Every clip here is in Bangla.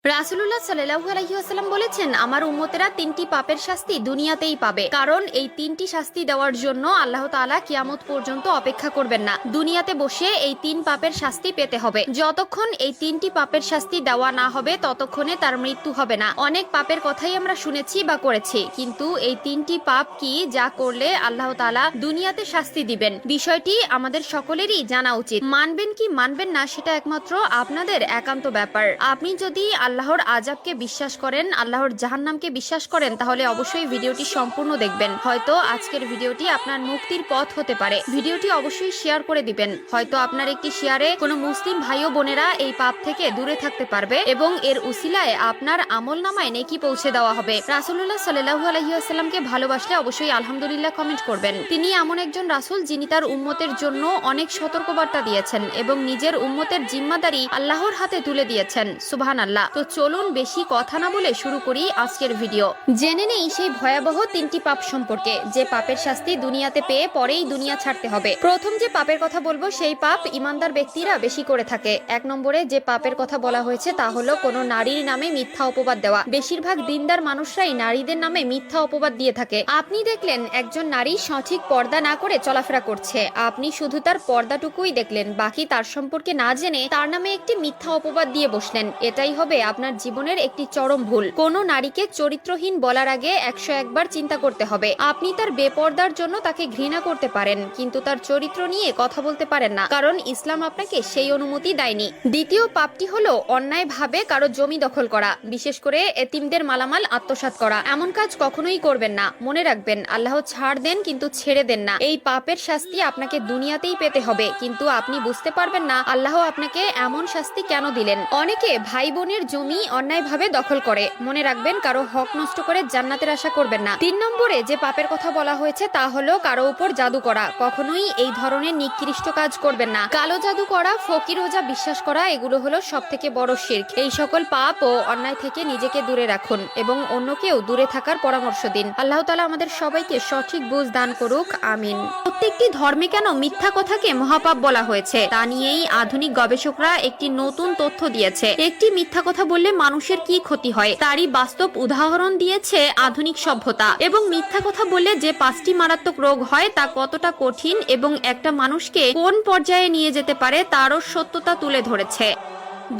রাসূলুল্লাহ সাল্লাল্লাহু আলাইহি ওয়াসাল্লাম বলেছেন, আমার উম্মতেরা তিনটি পাপের শাস্তি দুনিয়াতেই পাবে, কারণ এই তিনটি শাস্তি দেওয়ার জন্য আল্লাহ তাআলা কিয়ামত পর্যন্ত অপেক্ষা করবেন না। দুনিয়াতে বসে এই তিন পাপের শাস্তি পেতে হবে। যতক্ষণ এই তিনটি পাপের শাস্তি দেওয়া না হবে ততক্ষণে তার মৃত্যু হবে না। অনেক পাপের কথাই আমরা শুনেছি বা করেছি, কিন্তু এই তিনটি পাপ কি যা করলে আল্লাহ তাআলা দুনিয়াতে শাস্তি দিবেন, বিষয়টি আমাদের সকলেরই জানা উচিত। মানবেন কি মানবেন না সেটা একমাত্র আপনাদের একান্ত ব্যাপার। আপনি যদি আল্লাহর আযাবকে বিশ্বাস করেন, আল্লাহর জাহান্নামকে বিশ্বাস করেন, তাহলে অবশ্যই ভিডিওটি সম্পূর্ণ দেখবেন। হয়তো আজকের ভিডিওটি আপনার মুক্তির পথ হতে পারে। ভিডিওটি অবশ্যই শেয়ার করে দিবেন। হয়তো আপনার একটি শেয়ারে কোনো মুসলিম ভাই ও বোনেরা এই পাপ থেকে দূরে থাকতে পারবে এবং এর উসিলায় আপনার আমলনামায় নেকি পৌঁছে দেওয়া হবে। রাসূলুল্লাহ সাল্লাল্লাহু আলাইহি ওয়াসাল্লামকে ভালোবাসলে অবশ্যই আলহামদুলিল্লাহ কমেন্ট করবেন। তিনি এমন একজন রাসূল যিনি তার উম্মতের জন্য অনেক সতর্কবার্তা দিয়েছেন এবং নিজের উম্মতের জিম্মাদারি আল্লাহর হাতে তুলে দিয়েছেন। সুবহানাল্লাহ। তো চলুন বেশি কথা না বলে শুরু করি আজকের ভিডিও। জেনে নেই সেই ভয়াবহ তিনটি পাপ সম্পর্কে, যে পাপের শাস্তি দুনিয়াতে পেয়ে পরেই দুনিয়া ছাড়তে হবে। প্রথম যে পাপের কথা বলবো সেই পাপ ইমানদার ব্যক্তিরা বেশি করে থাকে। এক নম্বরে যে পাপের কথা বলা হয়েছে তা হলো কোনো নারীর নামে মিথ্যা অপবাদ দেওয়া। বেশিরভাগ দিনদার মানুষরাই নারীদের নামে মিথ্যা অপবাদ দিয়ে থাকে। আপনি দেখলেন একজন নারী সঠিক পর্দা না করে চলাফেরা করছে, আপনি শুধু তার পর্দাটুকুই দেখলেন, বাকি তার সম্পর্কে না জেনে তার নামে একটি মিথ্যা অপবাদ দিয়ে বসলেন। এটাই হবে আপনার জীবনের একটি চরম ভুল। কোন নারীকে চরিত্রহীন বলার আগে 101 বার চিন্তা করতে হবে। আপনি তার বেপর্দার জন্য তাকে ঘৃণা করতে পারেন, কিন্তু তার চরিত্র নিয়ে কথা বলতে পারেন না, কারণ ইসলাম আপনাকে সেই অনুমতি দেয়নি। দ্বিতীয় পাপটি হলো অন্যায়ভাবে কারো জমি দখল করা, বিশেষ করে এতিমদের মালামাল আত্মসাৎ করা। এমন কাজ কখনোই করবেন না। মনে রাখবেন, আল্লাহ ছাড় দেন কিন্তু ছেড়ে দেন না। এই পাপের শাস্তি আপনাকে দুনিয়াতেই পেতে হবে, কিন্তু আপনি বুঝতে পারবেন না আল্লাহ আপনাকে এমন শাস্তি কেন দিলেন। অনেকে ভাই বোনের জমি অন্যায়ভাবে দখল করে। মনে রাখবেন, কারো হক নষ্ট করে জান্নাতের আশা করবেন না। 3 নম্বরে যে পাপের কথা বলা হয়েছে তা হলো কারো উপর জাদু করা। কখনোই এই ধরনের নিকৃষ্ট কাজ করবেন না। কালো জাদু করা, ফকির ওজা বিশ্বাস করা, এগুলো হলো সবথেকে বড় শিরক। এই সকল পাপ ও অন্যায় থেকে নিজেকে দূরে রাখুন এবং অন্যকেও দূরে থাকার পরামর্শ দিন। আল্লাহ তাআলা আমাদের সবাইকে সঠিক বুঝ দান করুক, আমিন। প্রত্যেকটি ধর্মে কেন মিথ্যা কথাকে মহাপাপ বলা হয়েছে তা নিয়েই আধুনিক গবেষকরা একটি নতুন তথ্য দিয়েছে। একটি মিথ্যা কথা বললে মানুষের কি ক্ষতি হয় তারই বাস্তব উদাহরণ দিয়েছে আধুনিক সভ্যতা। এবং মিথ্যা কথা বললে যে 5টি মারাত্মক রোগ হয় তা কতটা কঠিন এবং একটা মানুষকে কোন পর্যায়ে নিয়ে যেতে পারে তারও সত্যতা তুলে ধরেছে।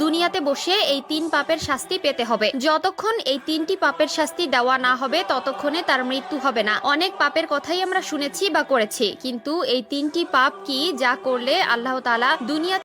দুনিয়াতে বসে এই 3 পাপের শাস্তি পেতে হবে। যতক্ষণ এই 3টি পাপের শাস্তি দেওয়া না হবে ততক্ষণে তার মৃত্যু হবে না। অনেক পাপের কথাই আমরা শুনেছি বা করেছি, কিন্তু এই 3টি পাপ কি যা করলে আল্লাহ তাআলা দুনিয়া